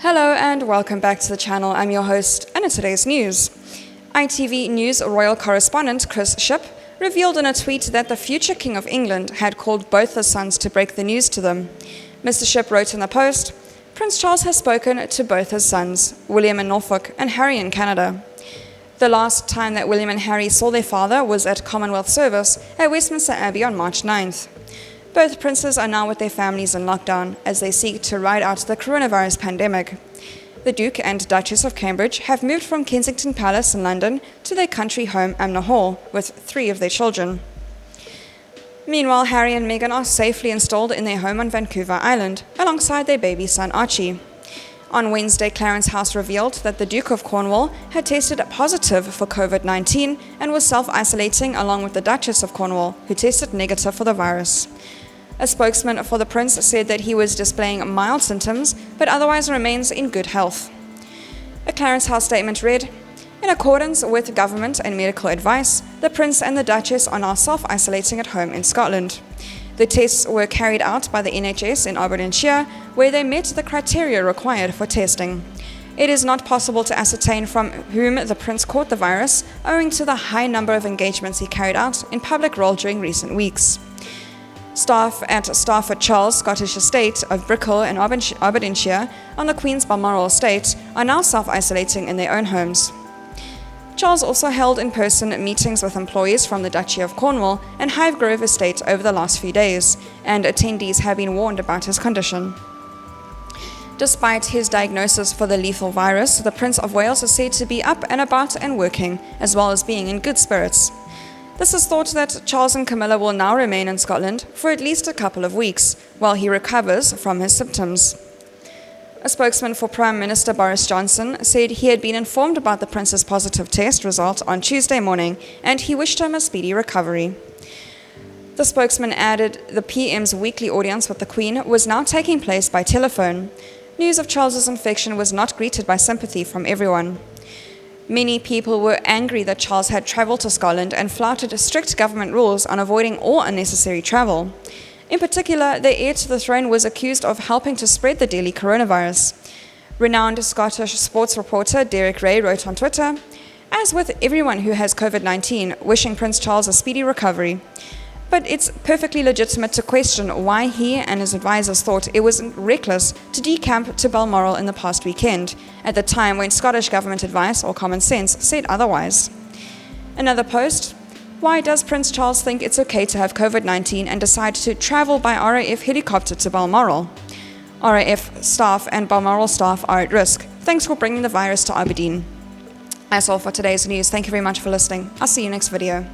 Hello and welcome back to the channel. I'm your host, and in today's news, ITV News royal correspondent Chris Shipp revealed in a tweet that the future King of England had called both his sons to break the news to them. Mr. Shipp wrote in the post, "Prince Charles has spoken to both his sons, William in Norfolk and Harry in Canada." The last time that William and Harry saw their father was at Commonwealth service at Westminster Abbey on March 9th. Both princes are now with their families in lockdown as they seek to ride out the coronavirus pandemic. The Duke and Duchess of Cambridge have moved from Kensington Palace in London to their country home Amna Hall with 3 of their children. Meanwhile, Harry and Meghan are safely installed in their home on Vancouver Island alongside their baby son Archie. On Wednesday, Clarence House revealed that the Duke of Cornwall had tested positive for COVID-19 and was self-isolating along with the Duchess of Cornwall, who tested negative for the virus. A spokesman for the prince said that he was displaying mild symptoms, but otherwise remains in good health. A Clarence House statement read, "In accordance with government and medical advice, the prince and the duchess are now self-isolating at home in Scotland. The tests were carried out by the NHS in Aberdeenshire, where they met the criteria required for testing. It is not possible to ascertain from whom the prince caught the virus, owing to the high number of engagements he carried out in public role during recent weeks." Staff at Stafford Charles Scottish Estate of Brickell in Aberdeenshire on the Queen's Balmoral estate are now self-isolating in their own homes. Charles also held in-person meetings with employees from the Duchy of Cornwall and Highgrove Estate over the last few days, and attendees have been warned about his condition. Despite his diagnosis for the lethal virus, the Prince of Wales is said to be up and about and working, as well as being in good spirits. This is thought that Charles and Camilla will now remain in Scotland for at least a couple of weeks, while he recovers from his symptoms. A spokesman for Prime Minister Boris Johnson said he had been informed about the prince's positive test result on Tuesday morning, and he wished him a speedy recovery. The spokesman added the PM's weekly audience with the Queen was now taking place by telephone. News of Charles's infection was not greeted by sympathy from everyone. Many people were angry that Charles had travelled to Scotland and flouted strict government rules on avoiding all unnecessary travel. In particular, the heir to the throne was accused of helping to spread the deadly coronavirus. Renowned Scottish sports reporter Derek Ray wrote on Twitter, "As with everyone who has COVID-19, wishing Prince Charles a speedy recovery. But it's perfectly legitimate to question why he and his advisors thought it was reckless to decamp to Balmoral in the past weekend, at the time when Scottish government advice or common sense said otherwise." Another post, "Why does Prince Charles think it's okay to have COVID-19 and decide to travel by RAF helicopter to Balmoral? RAF staff and Balmoral staff are at risk. Thanks for bringing the virus to Aberdeen." That's all for today's news. Thank you very much for listening. I'll see you next video.